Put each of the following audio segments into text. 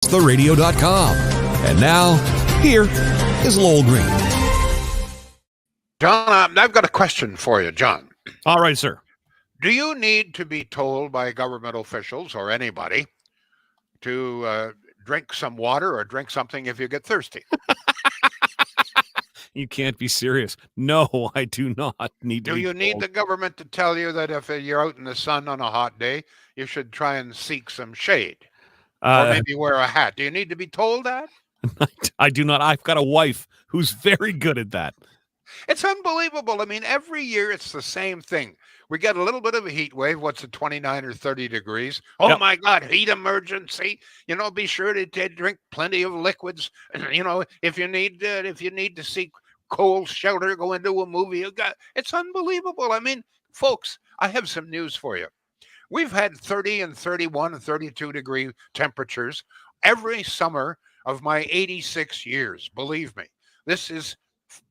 theradio.com. And now, here is Lowell Green. John, I've got a question for you, John. All right, sir. Do you need to be told by government officials or anybody to drink some water or drink something if you get thirsty? You can't be serious. No, I do not need to Do be you need told. the government to tell you that if you're out in the sun on a hot day, you should try and seek some shade or maybe wear a hat? Do you need to be told that? I do not. I've got a wife who's very good at that. It's unbelievable. I mean, every year it's the same thing. We get a little bit of a heat wave. What's it, 29 or 30 degrees? Oh, Yep. my God, heat emergency. Be sure to drink plenty of liquids. If you need to seek cold shelter, go into a movie. It's unbelievable. I mean, folks, I have some news for you. We've had 30 and 31 and 32 degree temperatures every summer of my 86 years. Believe me, this is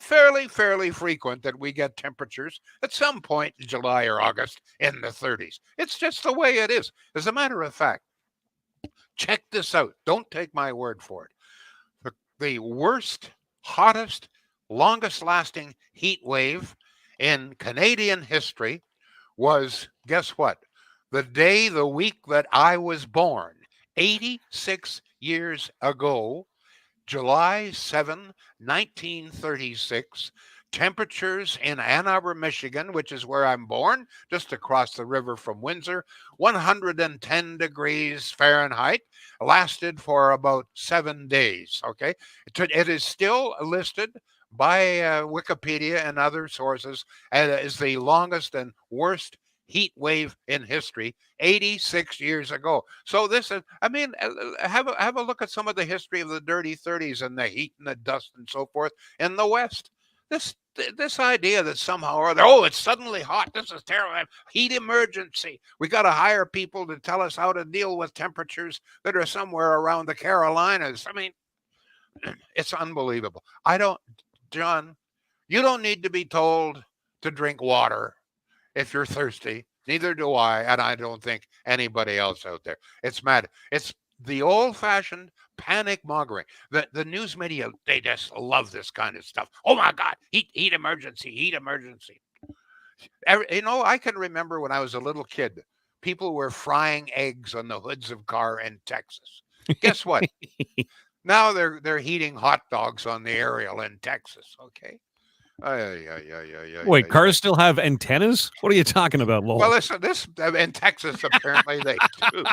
fairly frequent that we get temperatures at some point in July or August in the 30s. It's just the way it is. As a matter of fact, check this out. Don't take my word for it. The worst, hottest, longest lasting heat wave in Canadian history was, guess what? The week that I was born, 86 years ago, July 7, 1936, temperatures in Ann Arbor, Michigan, which is where I'm born, just across the river from Windsor, 110 degrees Fahrenheit, lasted for about 7 days, okay? It is still listed by Wikipedia and other sources as the longest and worst heat wave in history 86 years ago. So this is, I mean, have a look at some of the history of the dirty 30s and the heat and the dust and so forth in the West. This idea that somehow or other, oh, it's suddenly hot, this is terrible, heat emergency. We got to hire people to tell us how to deal with temperatures that are somewhere around the Carolinas. I mean, it's unbelievable. John, you don't need to be told to drink water if you're thirsty. Neither do I, and I don't think anybody else out there. It's mad. It's the old-fashioned panic mongering. The news media, they just love this kind of stuff. Oh my God, heat emergency, heat emergency. I can remember when I was a little kid, people were frying eggs on the hoods of cars in Texas. Guess what? Now they're heating hot dogs on the aerial in Texas. Okay. Wait, cars still have antennas? What are you talking about, Lowell? Well, listen, this in Texas apparently they do.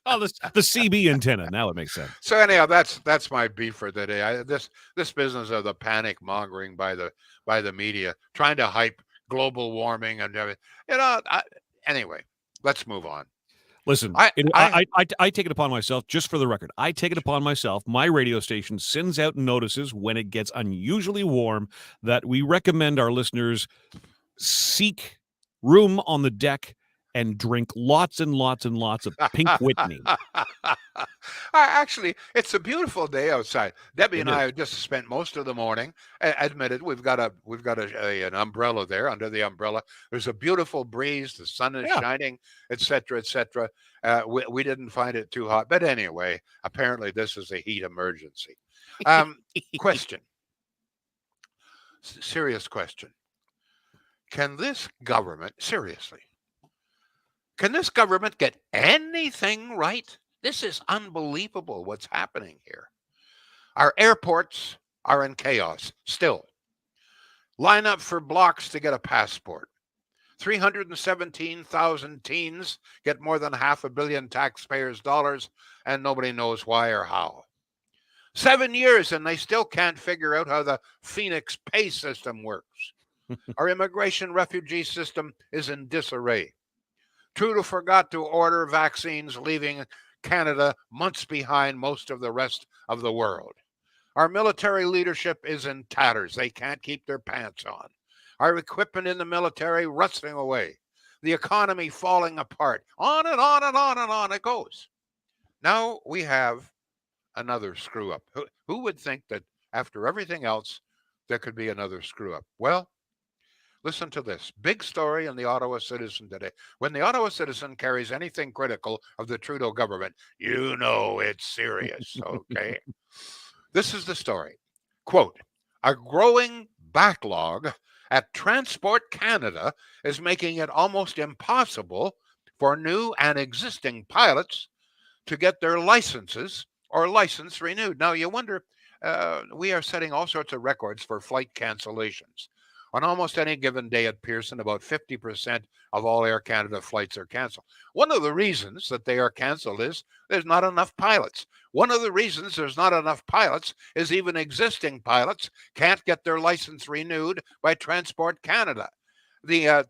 Oh, the CB antenna. Now it makes sense. So anyhow, that's my beef for the day. This business of the panic mongering by the media, trying to hype global warming and everything. Anyway, let's move on. Listen, I take it upon myself, just for the record, I take it upon myself, my radio station sends out notices when it gets unusually warm that we recommend our listeners seek room on the deck and drink lots and lots and lots of Pink Whitney. Actually, it's a beautiful day outside. Debbie and I have just spent most of the morning. Admitted, we've got an umbrella there. Under the umbrella, there's a beautiful breeze. The sun is shining, etc., etc. We didn't find it too hot, but anyway, apparently this is a heat emergency. Question. Serious question. Can this government get anything right? This is unbelievable what's happening here. Our airports are in chaos still. Line up for blocks to get a passport. 317,000 teens get more than $500 million taxpayers' dollars, and nobody knows why or how. 7 years, and they still can't figure out how the Phoenix pay system works. Our immigration refugee system is in disarray. Trudeau forgot to order vaccines, leaving Canada months behind most of the rest of the world. Our military leadership is in tatters. They can't keep their pants on. Our equipment in the military rusting away. The economy falling apart. On and on and on and on it goes. Now we have another screw up. Who would think that after everything else, there could be another screw up? Well, Listen to this. Big story in the Ottawa Citizen today. When the Ottawa Citizen carries anything critical of the Trudeau government, you know it's serious, okay? This is the story. Quote, a growing backlog at Transport Canada is making it almost impossible for new and existing pilots to get their licenses or license renewed. Now, you wonder, we are setting all sorts of records for flight cancellations. On almost any given day at Pearson, about 50% of all Air Canada flights are canceled. One of the reasons that they are canceled is there's not enough pilots. One of the reasons there's not enough pilots is even existing pilots can't get their license renewed by Transport Canada. The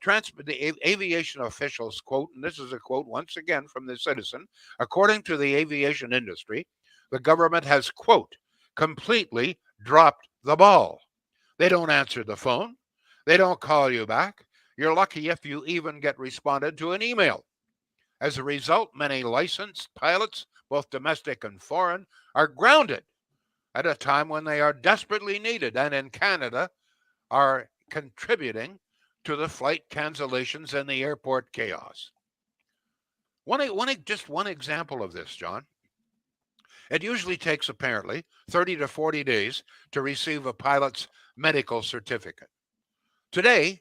aviation officials quote, and this is a quote once again from the Citizen, according to the aviation industry, the government has, quote, completely dropped the ball. They don't answer the phone. They don't call you back. You're lucky if you even get responded to an email. As a result, many licensed pilots, both domestic and foreign, are grounded at a time when they are desperately needed and in Canada are contributing to the flight cancellations and the airport chaos. Just one example of this, John. It usually takes apparently 30 to 40 days to receive a pilot's medical certificate. Today,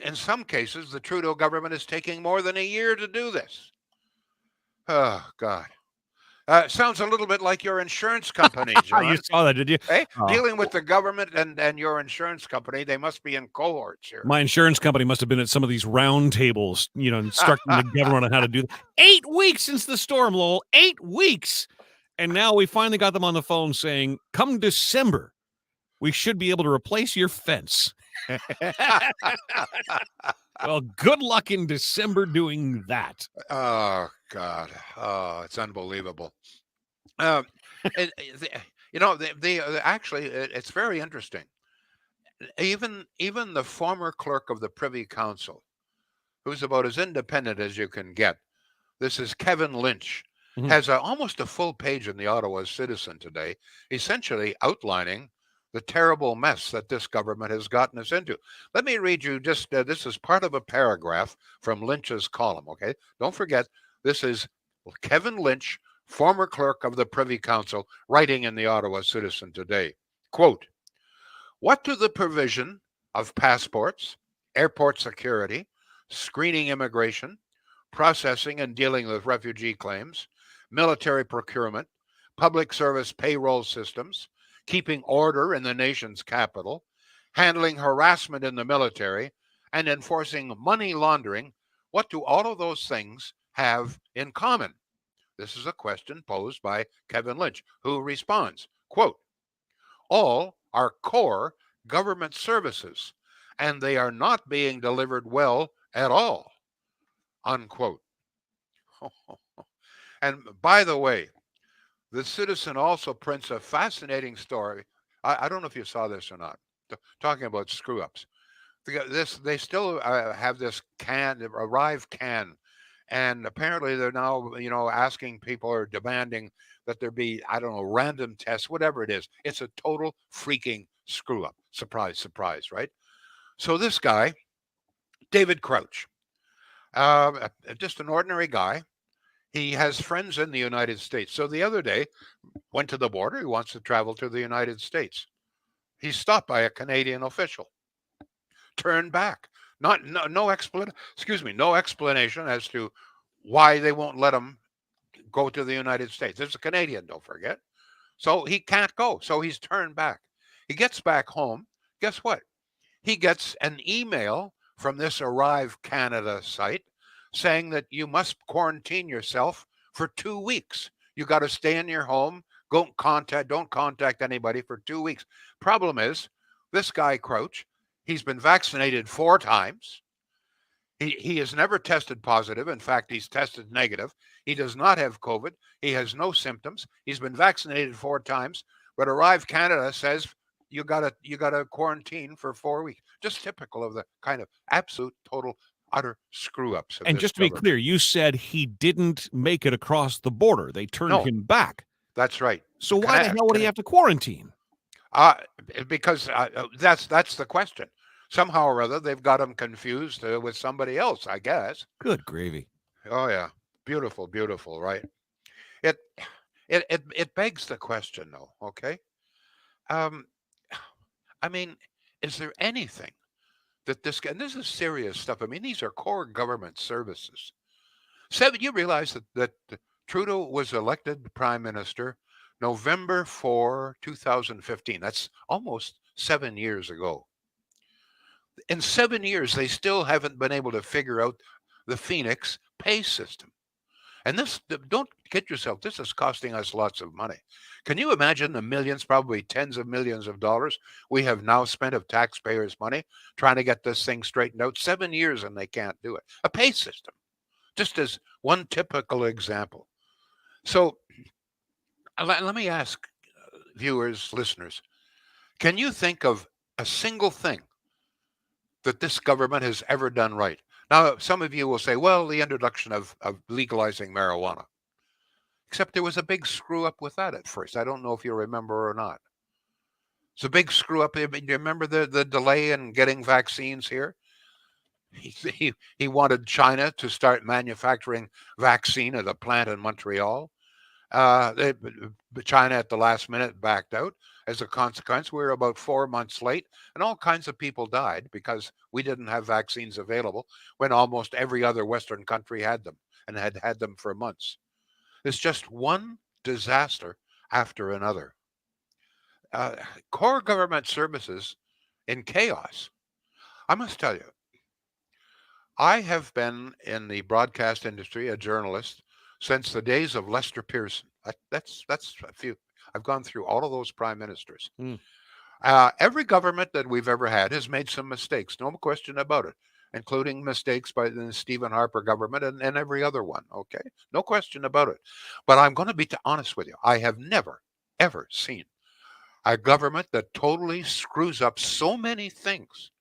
in some cases, the Trudeau government is taking more than a year to do this. Oh, God. Sounds a little bit like your insurance company, John. You saw that, did you? Hey, dealing with the government and your insurance company, they must be in cohorts here. My insurance company must have been at some of these round tables, instructing the government on how to do that. 8 weeks since the storm, Lowell. 8 weeks. And now we finally got them on the phone saying, come December, we should be able to replace your fence. Well, good luck in December doing that. Oh, God. Oh, it's unbelievable. Actually, it's very interesting. Even the former clerk of the Privy Council, who's about as independent as you can get, this is Kevin Lynch, has almost a full page in the Ottawa Citizen today, essentially outlining the terrible mess that this government has gotten us into. Let me read you just, this is part of a paragraph from Lynch's column, okay? Don't forget, this is Kevin Lynch, former clerk of the Privy Council, writing in the Ottawa Citizen today. Quote, what do the provision of passports, airport security, screening immigration, processing and dealing with refugee claims, military procurement, public service payroll systems, keeping order in the nation's capital, handling harassment in the military, and enforcing money laundering, what do all of those things have in common? This is a question posed by Kevin Lynch, who responds, quote, all are core government services, and they are not being delivered well at all, unquote. And by the way, the Citizen also prints a fascinating story. I don't know if you saw this or not, talking about screw-ups. They still have this Arrive can, and apparently they're now, asking people or demanding that there be, random tests, whatever it is. It's a total freaking screw-up. Surprise, surprise, right? So this guy, David Crouch, just an ordinary guy. He has friends in the United States. So the other day, went to the border. He wants to travel to the United States. He's stopped by a Canadian official. Turned back. No explanation as to why they won't let him go to the United States. It's a Canadian, don't forget. So he can't go. So he's turned back. He gets back home. Guess what? He gets an email from this Arrive Canada site saying that you must quarantine yourself for 2 weeks. You got to stay in your home. Don't contact anybody for 2 weeks. Problem is, this guy Crouch, he's been vaccinated 4 times. He has never tested positive. In fact, he's tested negative. He does not have COVID. He has no symptoms. He's been vaccinated 4 times. But Arrive Canada says you gotta quarantine for 4 weeks. Just typical of the kind of absolute, total, utter screw-ups. And just to be clear, you said he didn't make it across the border. They turned him back. That's right. So why the hell would he have to quarantine? Because that's the question. Somehow or other, they've got them confused with somebody else, I guess. Good gravy. Oh yeah, beautiful, beautiful, right? It it begs the question, though. Okay, um, I mean, is there anything that and this is serious stuff. I mean, these are core government services. You realize that Trudeau was elected prime minister November 2015. That's almost 7 years ago. In 7 years, they still haven't been able to figure out the Phoenix pay system. And this, don't kid yourself, this is costing us lots of money. Can you imagine the millions, probably tens of millions of dollars we have now spent of taxpayers' money trying to get this thing straightened out? 7 years and they can't do it. A pay system, just as one typical example. So let me ask viewers, listeners, can you think of a single thing that this government has ever done right? Now, some of you will say, well, the introduction of legalizing marijuana. Except there was a big screw up with that at first. I don't know if you remember or not. It's a big screw up. Do you remember the delay in getting vaccines here? He wanted China to start manufacturing vaccine at a plant in Montreal. China at the last minute backed out. As a consequence, we were about 4 months late, and all kinds of people died because we didn't have vaccines available when almost every other Western country had them and had had them for months. It's just one disaster after another. Core government services in chaos. I must tell you, I have been in the broadcast industry, a journalist, since the days of Lester Pearson. That's a few. I've gone through all of those prime ministers. Mm. Every government that we've ever had has made some mistakes, no question about it, including mistakes by the Stephen Harper government and every other one. Okay, no question about it. But I'm going to be honest with you. I have never, ever seen a government that totally screws up so many things.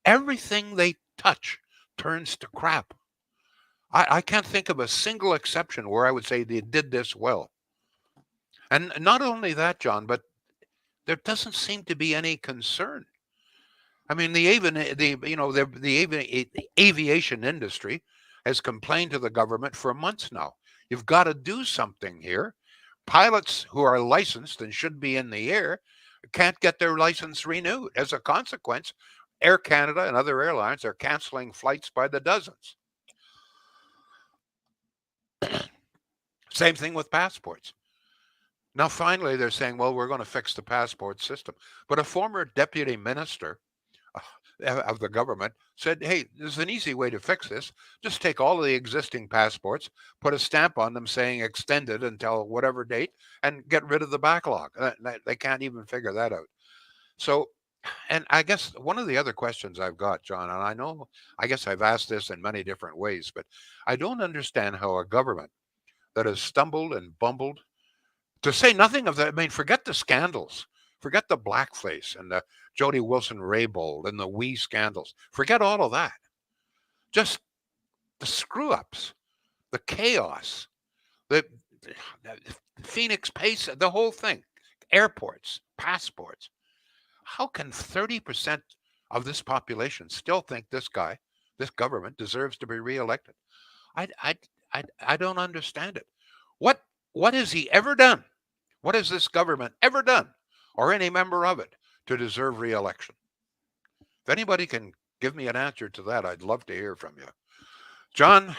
Everything they touch turns to crap. I can't think of a single exception where I would say they did this well. And not only that, John, but there doesn't seem to be any concern. I mean, the aviation industry has complained to the government for months now. You've got to do something here. Pilots who are licensed and should be in the air can't get their license renewed. As a consequence, Air Canada and other airlines are canceling flights by the dozens. Same thing with passports. Now, finally, they're saying, well, we're going to fix the passport system. But a former deputy minister of the government said, hey, there's an easy way to fix this. Just take all of the existing passports, put a stamp on them saying extended until whatever date, and get rid of the backlog. They can't even figure that out. So, and I guess one of the other questions I've got, John, and I guess I've asked this in many different ways, but I don't understand how a government that has stumbled and bumbled, to say nothing of that, I mean, forget the scandals, forget the blackface and the Jody Wilson-Raybould and the WE scandals, forget all of that. Just the screw-ups, the chaos, the Phoenix Pace, the whole thing, airports, passports. How can 30% of this population still think this government deserves to be reelected? I don't understand it. What has he ever done? What has this government ever done, or any member of it, to deserve reelection? If anybody can give me an answer to that, I'd love to hear from you. John,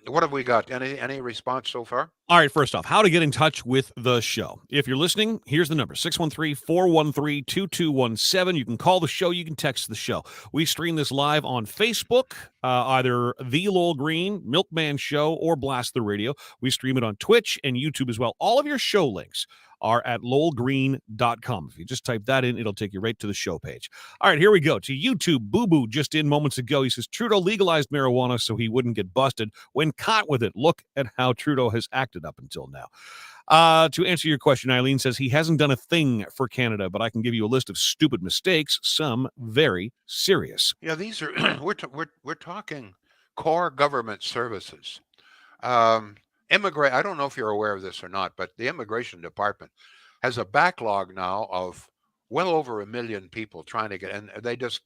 what have we got? Any response so far? All right, first off, how to get in touch with the show. If you're listening, here's the number, 613-413-2217. You can call the show. You can text the show. We stream this live on Facebook, either The Lowell Green, Milkman Show, or Blast the Radio. We stream it on Twitch and YouTube as well. All of your show links are at lowellgreen.com. If you just type that in, it'll take you right to the show page. All right, here we go. To YouTube, Boo Boo just in moments ago. He says, Trudeau legalized marijuana so he wouldn't get busted when caught with it. Look at how Trudeau has acted up until now. To answer your question, Eileen says he hasn't done a thing for Canada, but I can give you a list of stupid mistakes, some very serious. Yeah, these are we're talking core government services. I don't know if you're aware of this or not, but the Immigration Department has a backlog now of well over 1 million people trying to get, and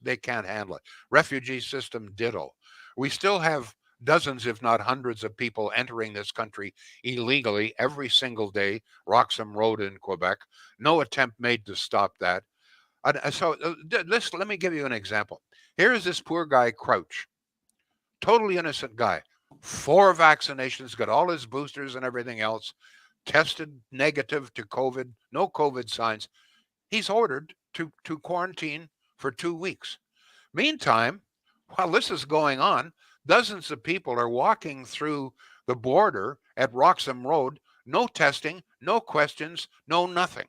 they can't handle it. Refugee system, ditto. We still have dozens, if not hundreds, of people entering this country illegally every single day. Roxham Road in Quebec. No attempt made to stop that. So let me give you an example. Here is this poor guy, Crouch, totally innocent guy. 4 vaccinations, got all his boosters and everything else, tested negative to COVID, no COVID signs. He's ordered to quarantine for 2 weeks. Meantime, while this is going on, dozens of people are walking through the border at Roxham Road, no testing, no questions, no nothing.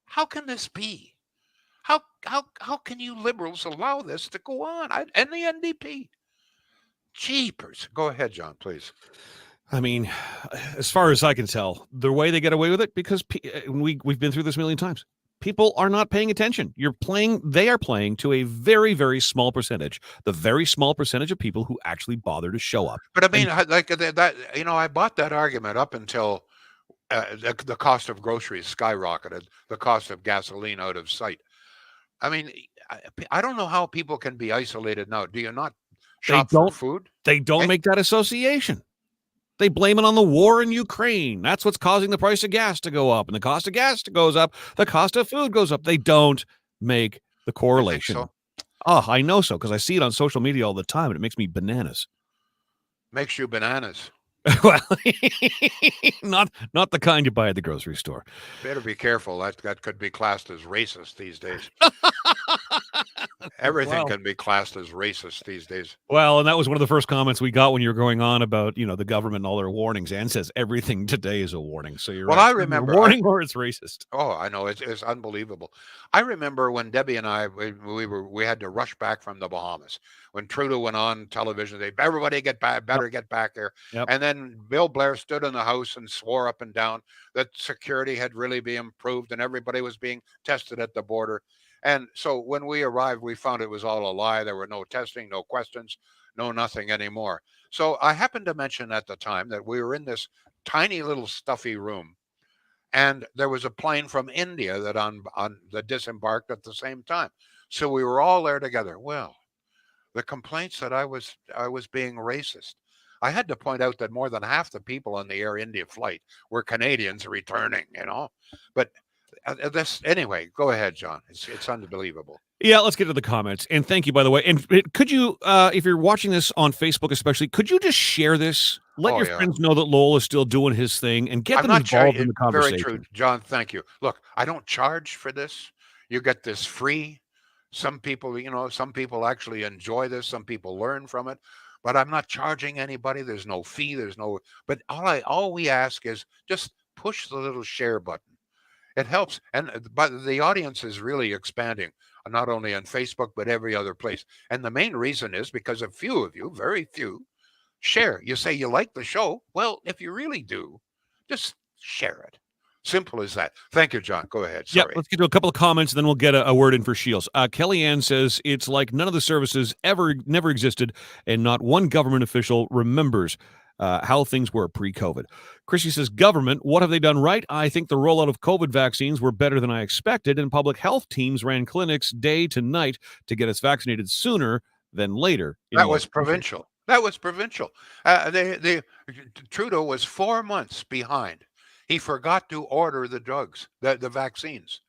How can this be? How can you liberals allow this to go on? And the NDP? Jeepers. Go ahead, John, please. I mean, as far as I can tell, the way they get away with it, because we've been through this a million times. People are not paying attention. They are playing to a very, very small percentage, the very small percentage of people who actually bother to show up. But I mean, like that, I bought that argument up until the cost of groceries skyrocketed, the cost of gasoline out of sight. I mean, I don't know how people can be isolated now. Do you not shop for food? They don't make that association. They blame it on the war in Ukraine. That's what's causing the price of gas to go up. And the cost of gas goes up. The cost of food goes up. They don't make the correlation. I think so. Oh, I know so, because I see it on social media all the time, and it makes me bananas. Makes you bananas. Well, not the kind you buy at the grocery store. Better be careful. That could be classed as racist these days. Everything can be classed as racist these days. Well, and that was one of the first comments we got when you were going on about, the government and all their warnings. Ann says everything today is a warning. So you're right. I remember a warning or it's racist. Oh, I know. It's unbelievable. I remember when Debbie and I we had to rush back from the Bahamas when Trudeau went on television. Everybody get back, better get back here. Yep. And then Bill Blair stood in the House and swore up and down that security had really been improved and everybody was being tested at the border. And so when we arrived, we found it was all a lie. There were no testing, no questions, no nothing anymore. So I happened to mention at the time that we were in this tiny little stuffy room, and there was a plane from India that disembarked at the same time. So we were all there together. Well, the complaints that I was being racist. I had to point out that more than half the people on the Air India flight were Canadians returning, But anyway, go ahead, John. It's unbelievable. Yeah, let's get to the comments. And thank you, by the way. And could you, if you're watching this on Facebook especially, could you just share this? Let your friends know that Lowell is still doing his thing and get them involved in the conversation. Very true, John. Thank you. Look, I don't charge for this. You get this free. Some people, some people actually enjoy this. Some people learn from it. But I'm not charging anybody. There's no fee. But all we ask is just push the little share button. It helps, but the audience is really expanding, not only on Facebook, but every other place. And the main reason is because a few of you, very few, share. You say you like the show. Well, if you really do, just share it. Simple as that. Thank you, John. Go ahead. Sorry. Yeah, let's get to a couple of comments, and then we'll get a word in for Shields. Kellyanne says it's like none of the services never existed, and not one government official remembers how things were pre-COVID. Chrissy says, government, what have they done right? I think the rollout of COVID vaccines were better than I expected, and public health teams ran clinics day to night to get us vaccinated sooner than later. That was provincial. Trudeau was 4 months behind. He forgot to order the drugs, the vaccines.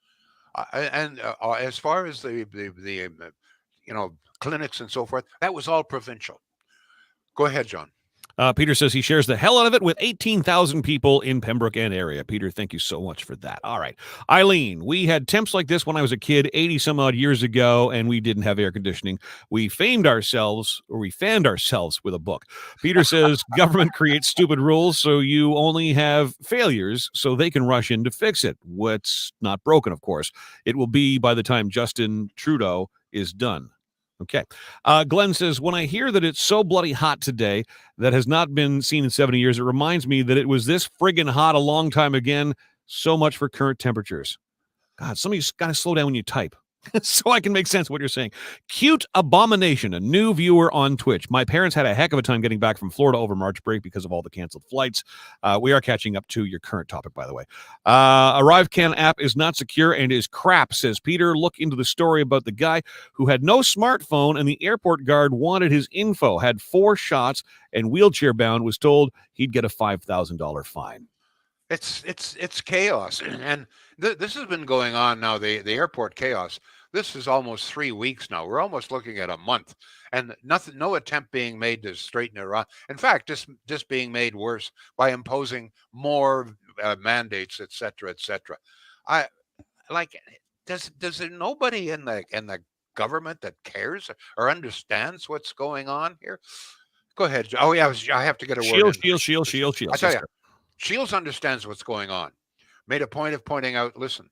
And as far as the clinics and so forth, that was all provincial. Go ahead, John. Peter says he shares the hell out of it with 18,000 people in Pembroke and area. Peter, thank you so much for that. All right. Eileen, we had temps like this when I was a kid 80 some odd years ago, and we didn't have air conditioning. We fanned ourselves with a book. Peter says government creates stupid rules, so you only have failures so they can rush in to fix it. What's not broken, of course. It will be by the time Justin Trudeau is done. Okay. Glenn says, when I hear that it's so bloody hot today that has not been seen in 70 years, it reminds me that it was this friggin' hot a long time again. So much for current temperatures. God, somebody's got to slow down when you type. So I can make sense of what you're saying. Cute Abomination, a new viewer on Twitch. My parents had a heck of a time getting back from Florida over March break because of all the canceled flights. We are catching up to your current topic, by the way. ArriveCan app is not secure and is crap, says Peter. Look into the story about the guy who had no smartphone and the airport guard wanted his info, had 4 shots, and wheelchair bound, was told he'd get a $5,000 fine. It's chaos, and this has been going on now. The airport chaos. This is almost 3 weeks now. We're almost looking at a month, and nothing, no attempt being made to straighten it around. In fact, just being made worse by imposing more mandates, et cetera, et cetera. I like. Does there nobody in the government that cares or understands what's going on here? Go ahead. Oh yeah, I have to get a word in. Shields. I tell you, Shields understands what's going on. Made a point of pointing out, listen,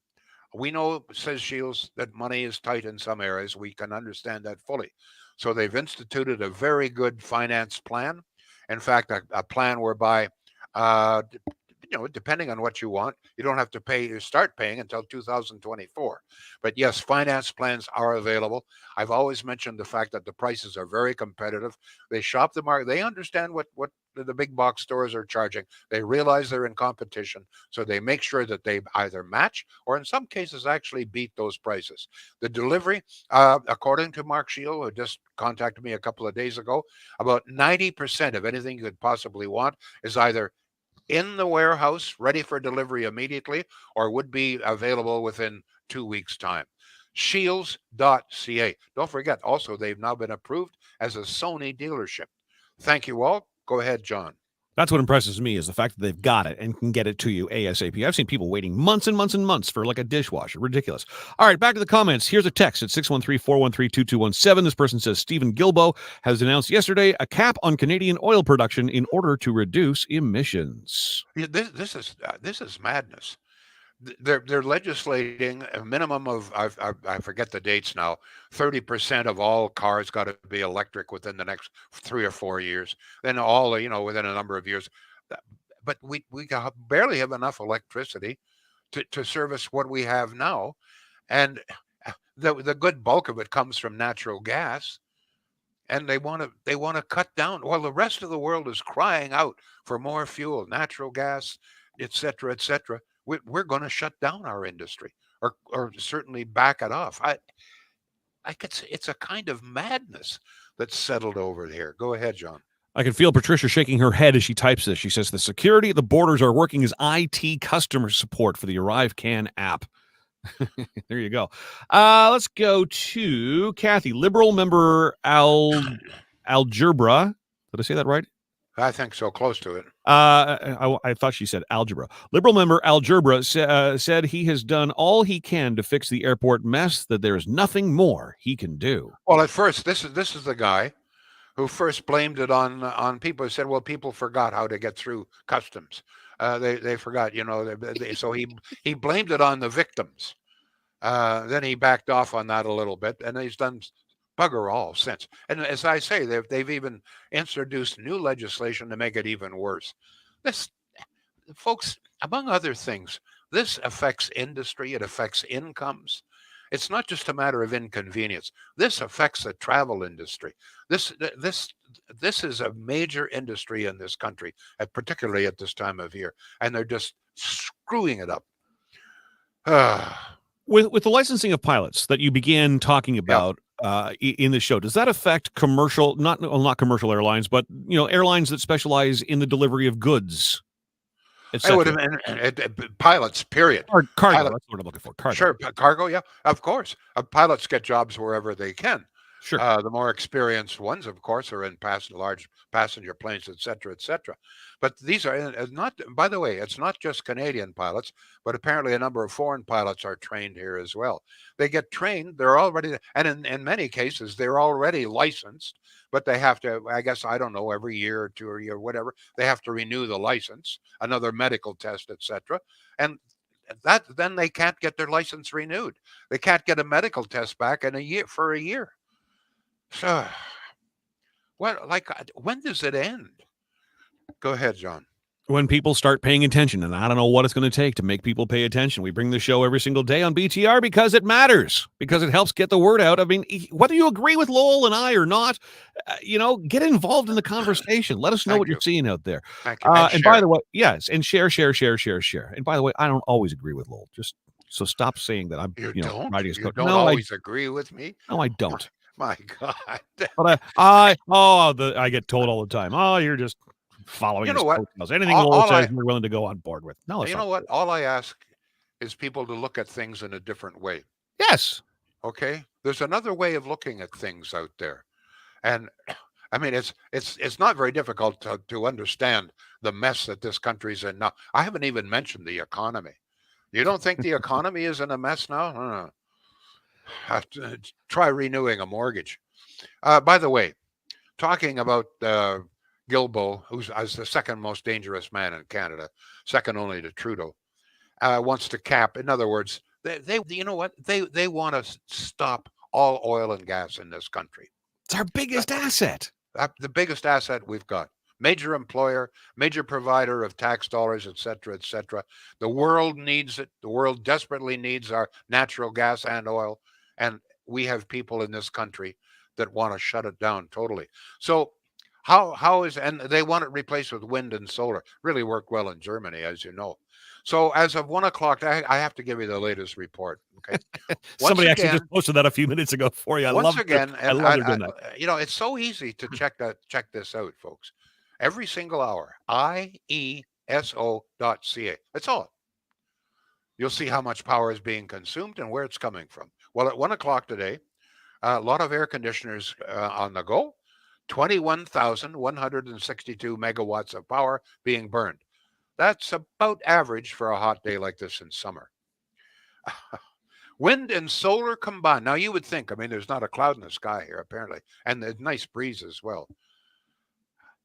we know, says Shields, that money is tight in some areas. We can understand that fully. So they've instituted a very good finance plan. In fact, a plan whereby, depending on what you want, you don't have to pay or start paying until 2024. But yes, finance plans are available. I've always mentioned the fact that the prices are very competitive. They shop the market. They understand what the big box stores are charging. They realize they're in competition, so they make sure that they either match or in some cases actually beat those prices. The delivery, according to Mark Shield, who just contacted me a couple of days ago, about 90% of anything you could possibly want is either in the warehouse, ready for delivery immediately, or would be available within 2 weeks' time. Shields.ca. Don't forget, also, they've now been approved as a Sony dealership. Thank you all. Go ahead, John. That's what impresses me is the fact that they've got it and can get it to you ASAP. I've seen people waiting months and months and months for like a dishwasher. Ridiculous. All right, back to the comments. Here's a text at 613-413-2217. This person says Stephen Gilbo has announced yesterday a cap on Canadian oil production in order to reduce emissions. Yeah, this is madness. They're legislating a minimum of I forget the dates now. 30% of all cars got to be electric within the next 3 or 4 years. Then all within a number of years. But we barely have enough electricity to service what we have now, and the good bulk of it comes from natural gas. And they want to cut down. While the rest of the world is crying out for more fuel, natural gas, et cetera, et cetera. We're going to shut down our industry, or certainly back it off. It's a kind of madness that's settled over here. Go ahead, John. I can feel Patricia shaking her head as she types this. She says the security at the borders are working as IT customer support for the ArriveCan app. There you go. Let's go to Kathy, Liberal member Algebra. Did I say that right? I think so, close to it. I thought she said algebra. Liberal member Algebra said he has done all he can to fix the airport mess, that there is nothing more he can do. Well, at first, this is the guy who first blamed it on people who said, well, people forgot how to get through customs. They forgot, so he blamed it on the victims. Then he backed off on that a little bit, and he's done bugger all since. And as I say, they've even introduced new legislation to make it even worse. This, folks, among other things, this affects industry. It affects incomes. It's not just a matter of inconvenience. This affects the travel industry. This is a major industry in this country, particularly at this time of year, and they're just screwing it up. With the licensing of pilots that you began talking about in the show, does that affect commercial, not commercial airlines, but airlines that specialize in the delivery of goods? I would have been pilots, period. Or cargo, that's what I'm looking for. Cargo. Sure, cargo, yeah, of course. Pilots get jobs wherever they can. Sure. The more experienced ones, of course, are in large passenger planes, et cetera, et cetera. But these are not, by the way, it's not just Canadian pilots, but apparently a number of foreign pilots are trained here as well. They get trained, they're already, and in many cases, they're already licensed, but they have to, I guess, I don't know, every year or 2 or year, whatever, they have to renew the license, another medical test, et cetera. And then they can't get their license renewed. They can't get a medical test back for a year. So, when does it end? Go ahead, John. when people start paying attention, and I don't know what it's going to take to make people pay attention. We bring the show every single day on BTR because it matters, because it helps get the word out. I mean, whether you agree with Lowell and I or not, get involved in the conversation. Let us know what you're seeing out there. Thank you. And by the way, yes, and share. And by the way, I don't always agree with Lowell. Just so stop saying that I'm, You don't? writing You don't always agree with me? No, I don't. My God. But I get told all the time, oh, you're just following his coattails. Anything Lowell says, we're willing to go on board with. No, it's you know what? All I ask is people to look at things in a different way. Yes. Okay. There's another way of looking at things out there, and I mean it's not very difficult to understand the mess that this country's in now. I haven't even mentioned the economy. You don't think the economy is in a mess now? Have to try renewing a mortgage. By the way, talking about Guilbeault, who's as the second most dangerous man in Canada, second only to Trudeau, wants to cap. In other words, they you know what? They want to stop all oil and gas in this country. It's our biggest asset. The biggest asset we've got. Major employer, major provider of tax dollars, et cetera, et cetera. The world needs it. The world desperately needs our natural gas and oil. And we have people in this country that want to shut it down totally. So and they want it replaced with wind and solar. Really worked well in Germany, as you know. So as of 1 o'clock, I have to give you the latest report. Okay. Somebody actually just posted that a few minutes ago for you. I love doing that. It's so easy to check this out, folks. Every single hour, IESO.ca. That's all. You'll see how much power is being consumed and where it's coming from. Well, at 1 o'clock today, a lot of air conditioners on the go. 21,162 megawatts of power being burned. That's about average for a hot day like this in summer. Wind and solar combined. Now, you would think, I mean, there's not a cloud in the sky here, apparently, and a nice breeze as well.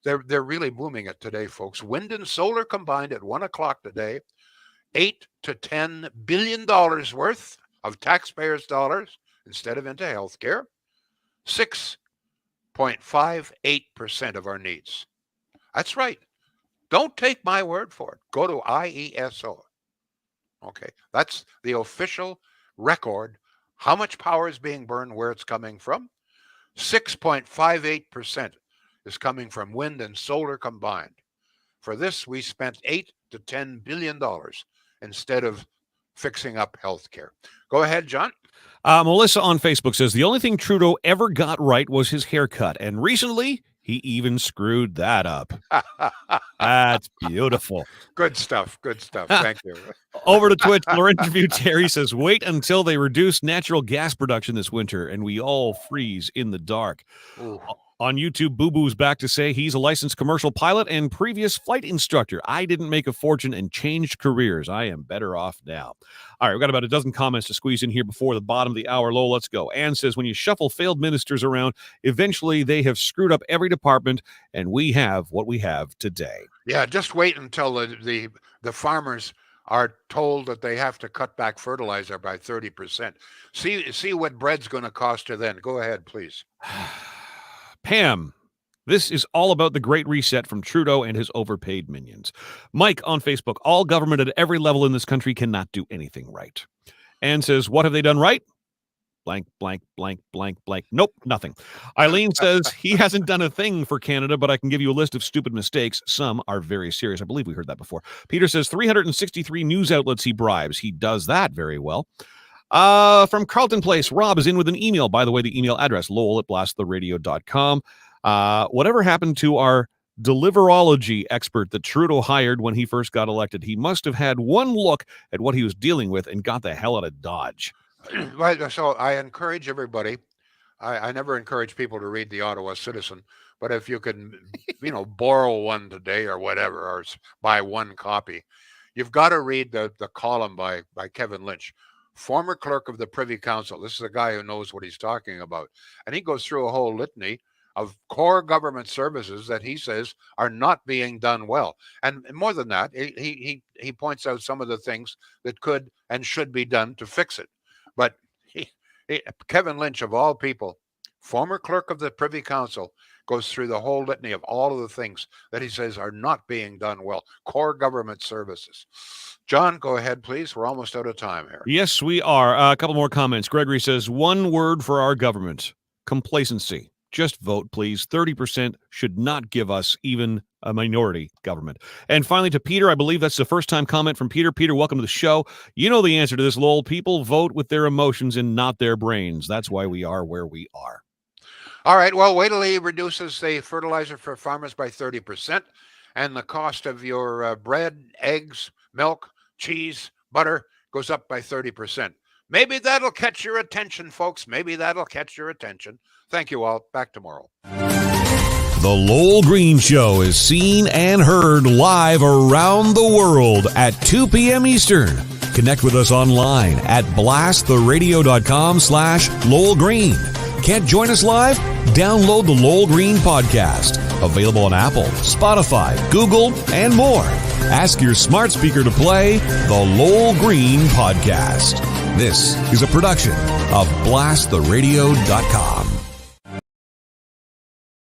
They're really booming it today, folks. Wind and solar combined at 1 o'clock today, $8 to $10 billion worth of taxpayers' dollars instead of into healthcare. 6.58% of our needs. That's right. Don't take my word for it. Go to IESO. Okay, that's the official record. How much power is being burned, where it's coming from? 6.58% is coming from wind and solar combined. For this, we spent $8 to $10 billion instead of fixing up healthcare. Go ahead, John. Melissa on Facebook says the only thing Trudeau ever got right was his haircut, and recently he even screwed that up. That's beautiful. Good stuff. Thank you. Over to Twitch, Lorenzo View Terry says, wait until they reduce natural gas production this winter and we all freeze in the dark. Ooh. On YouTube, Boo Boo's back to say he's a licensed commercial pilot and previous flight instructor. I didn't make a fortune and changed careers. I am better off now. All right, we've got about a dozen comments to squeeze in here before the bottom of the hour. Low, let's go. Ann says, when you shuffle failed ministers around, eventually they have screwed up every department, and we have what we have today. Yeah, just wait until the farmers are told that they have to cut back fertilizer by 30%. See what bread's going to cost you then. Go ahead, please. Pam, this is all about the Great Reset from Trudeau and his overpaid minions. Mike on Facebook, all government at every level in this country cannot do anything right. Ann says, what have they done right? Blank, blank, blank, blank, blank. Nope, nothing. Eileen says, he hasn't done a thing for Canada, but I can give you a list of stupid mistakes. Some are very serious. I believe we heard that before. Peter says, 363 news outlets he bribes. He does that very well. From Carlton Place, Rob is in with an email. By the way, the email address, lowell@blasttheradio.com. Whatever happened to our deliverology expert that Trudeau hired when he first got elected? He must have had one look at what he was dealing with and got the hell out of Dodge. Right. So I encourage everybody. I never encourage people to read the Ottawa Citizen, but if you can, borrow one today or whatever, or buy one copy, you've got to read the column by Kevin Lynch, former clerk of the Privy Council. This is a guy who knows what he's talking about. And he goes through a whole litany of core government services that he says are not being done well. And more than that, he points out some of the things that could and should be done to fix it. But Kevin Lynch, of all people, former clerk of the Privy Council, goes through the whole litany of all of the things that he says are not being done well. Core government services. John, go ahead, please. We're almost out of time here. Yes, we are. A couple more comments. Gregory says, one word for our government: complacency. Just vote, please. 30% should not give us even a minority government. And finally, to Peter, I believe that's the first time comment from Peter. Peter, welcome to the show. You know the answer to this, Lowell. People vote with their emotions and not their brains. That's why we are where we are. All right. Well, wait till he reduces the fertilizer for farmers by 30%, and the cost of your bread, eggs, milk, cheese, butter goes up by 30%. Maybe that'll catch your attention, folks. Maybe that'll catch your attention. Thank you all. Back tomorrow. The Lowell Green Show is seen and heard live around the world at 2 p.m. Eastern. Connect with us online at blasttheradio.com/Lowell Green. Can't join us live? Download the Lowell Green podcast. Available on Apple, Spotify, Google, and more. Ask your smart speaker to play the Lowell Green podcast. This is a production of blasttheradio.com.